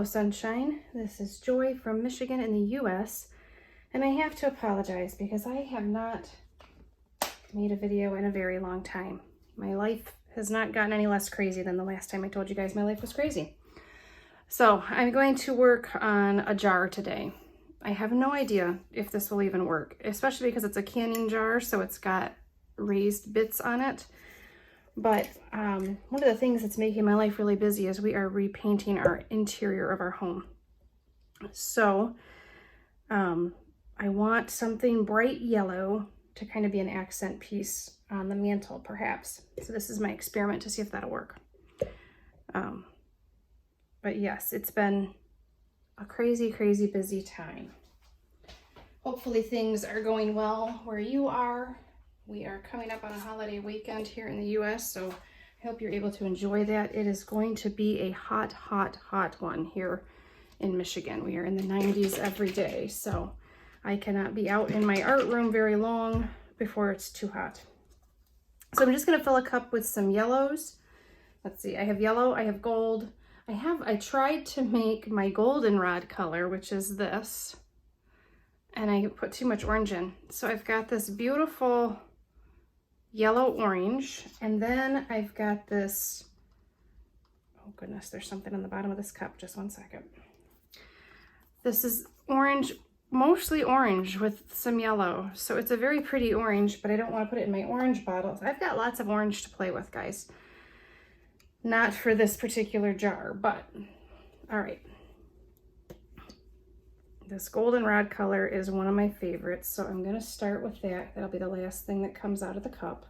Hello sunshine, this is Joy from Michigan in the US, and I have to apologize because I have not made a video in a very long time. My life has not gotten any less crazy than the last time I told you guys my life was crazy. So I'm going to work on a jar today. I have no idea if this will even work, especially because it's a canning jar, so it's got raised bits on it. But one of the things that's making my life really busy is we are repainting our interior of our home. So I want something bright yellow to kind of be an accent piece on the mantle, perhaps. So this is my experiment to see if that'll work. But yes, it's been a crazy, crazy busy time. Hopefully things are going well where you are. We are coming up on a holiday weekend here in the US, so I hope you're able to enjoy that. It is going to be a hot, hot, hot one here in Michigan. We are in the 90s every day, so I cannot be out in my art room very long before it's too hot. So I'm just gonna fill a cup with some yellows. Let's see, I have yellow, I have gold. I tried to make my goldenrod color, which is this, and I put too much orange in. So I've got this beautiful yellow orange, and then I've got this, oh goodness, there's something on the bottom of this cup, just one second. This is orange, mostly orange with some yellow. So it's a very pretty orange, but I don't want to put it in my orange bottles. I've got lots of orange to play with, guys. Not for this particular jar, but all right. This goldenrod color is one of my favorites, so I'm gonna start with that. That'll be the last thing that comes out of the cup.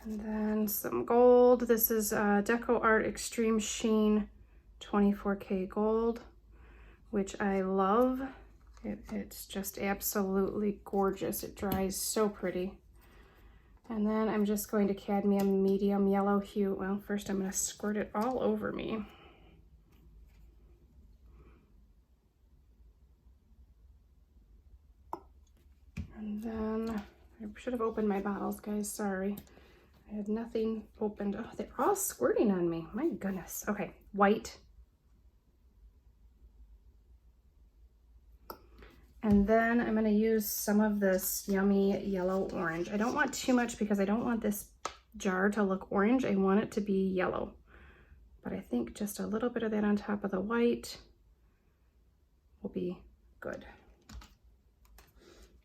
And then some gold. This is Deco Art Extreme Sheen 24K Gold, which I love. It's just absolutely gorgeous. It dries so pretty. And then I'm just going to cadmium medium yellow hue. Well, first I'm going to squirt it all over me. And then I should have opened my bottles, guys. Sorry. I had nothing opened. Oh, they're all squirting on me. My goodness. Okay, white. And then I'm going to use some of this yummy yellow orange. I don't want too much because I don't want this jar to look orange. I want it to be yellow. But I think just a little bit of that on top of the white will be good.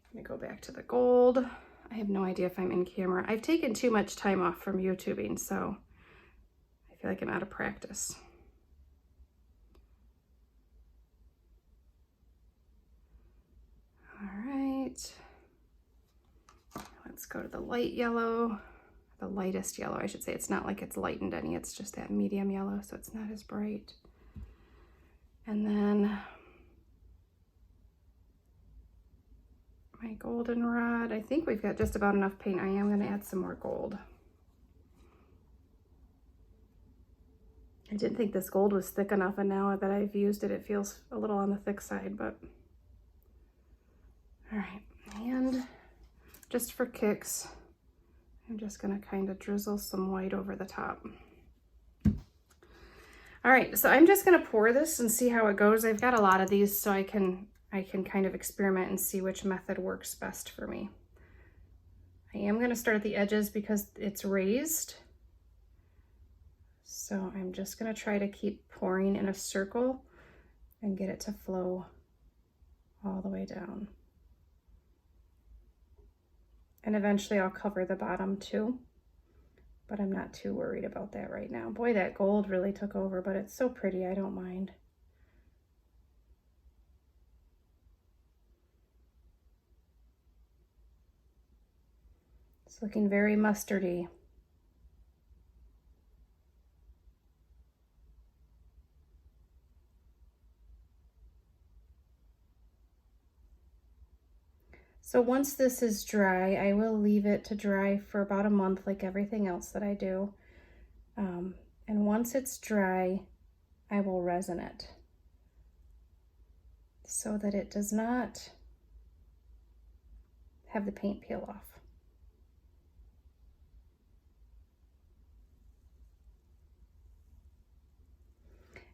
Let me go back to the gold. I have no idea if I'm in camera. I've taken too much time off from YouTubing, so I feel like I'm out of practice. All right, let's go to the light yellow, the lightest yellow, I should say. It's not like it's lightened any, it's just that medium yellow, so it's not as bright. And then my goldenrod, I think we've got just about enough paint. I am going to add some more gold. I didn't think this gold was thick enough, and now that I've used it, it feels a little on the thick side, but all right. And just for kicks, I'm just going to kind of drizzle some white over the top. All right, so I'm just going to pour this and see how it goes. I've got a lot of these, so I can kind of experiment and see which method works best for me. I am going to start at the edges because it's raised. So I'm just going to try to keep pouring in a circle and get it to flow all the way down. And eventually I'll cover the bottom too, but I'm not too worried about that right now. Boy, that gold really took over, but it's so pretty, I don't mind. It's looking very mustardy. So once this is dry, I will leave it to dry for about a month like everything else that I do. And once it's dry, I will resin it so that it does not have the paint peel off.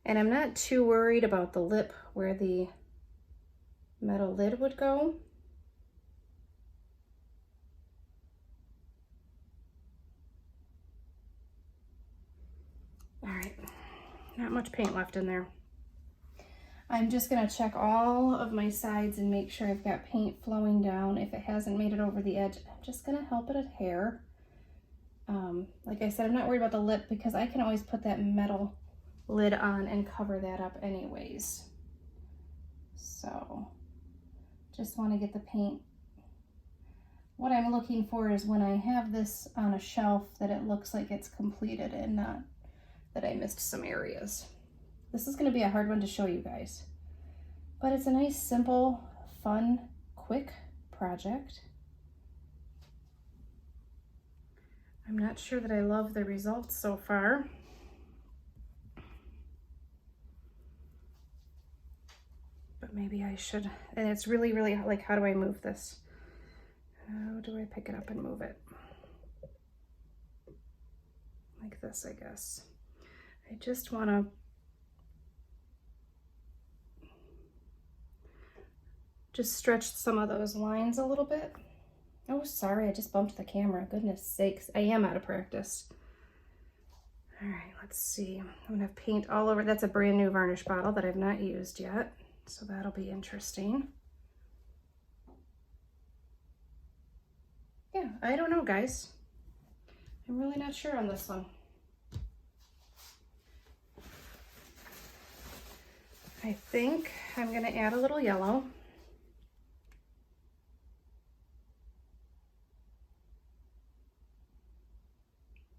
And I'm not too worried about the lip where the metal lid would go. All right, not much paint left in there. I'm just gonna check all of my sides and make sure I've got paint flowing down. If it hasn't made it over the edge, I'm just gonna help it adhere. Like I said, I'm not worried about the lip because I can always put that metal lid on and cover that up anyways. So just want to get the paint. What I'm looking for is when I have this on a shelf that it looks like it's completed and not that I missed some areas. This is going to be a hard one to show you guys, but it's a nice, simple, fun, quick project. I'm not sure that I love the results so far. But maybe I should, and it's really, really, like, how do I move this? How do I pick it up and move it? Like this, I guess. I just want to just stretch some of those lines a little bit. Oh, sorry, I just bumped the camera. Goodness sakes, I am out of practice. All right, let's see. I'm gonna have paint all over. That's a brand new varnish bottle that I've not used yet, so that'll be interesting. Yeah, I don't know, guys. I'm really not sure on this one. I think I'm gonna add a little yellow.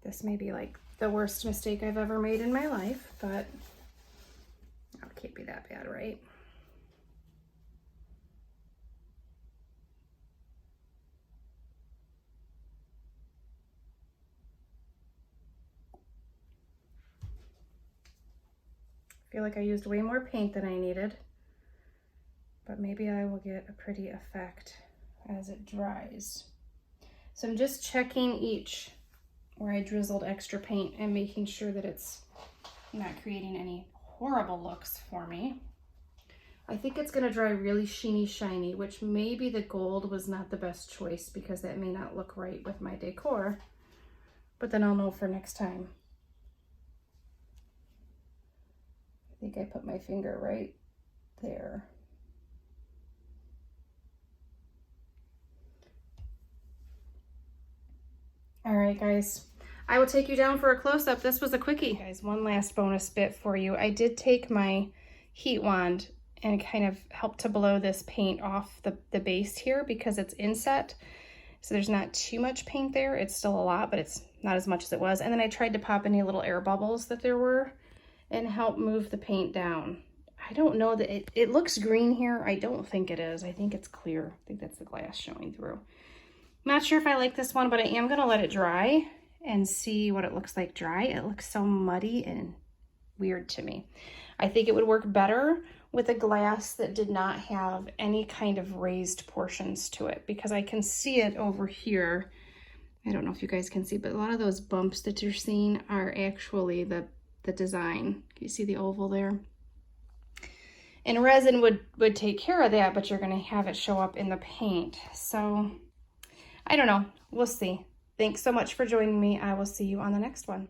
This may be like the worst mistake I've ever made in my life, but it can't be that bad, right? I feel like I used way more paint than I needed, but maybe I will get a pretty effect as it dries. So I'm just checking each where I drizzled extra paint and making sure that it's not creating any horrible looks for me. I think it's gonna dry really sheeny shiny, which maybe the gold was not the best choice because that may not look right with my decor, but then I'll know for next time. I think I put my finger right there. All right, guys, I will take you down for a close-up. This was a quickie. Guys, one last bonus bit for you. I did take my heat wand and kind of help to blow this paint off the base here because it's inset. So there's not too much paint there. It's still a lot, but it's not as much as it was. And then I tried to pop any little air bubbles that there were and help move the paint down. I don't know that it looks green here. I don't think it is. I think it's clear. I think that's the glass showing through. Not sure if I like this one, but I am gonna let it dry and see what it looks like dry. It looks so muddy and weird to me. I think it would work better with a glass that did not have any kind of raised portions to it because I can see it over here. I don't know if you guys can see, but a lot of those bumps that you're seeing are actually the design. Can you see the oval there? And resin would take care of that, but you're gonna have it show up in the paint. So I don't know, we'll see. Thanks so much for joining me. I will see you on the next one.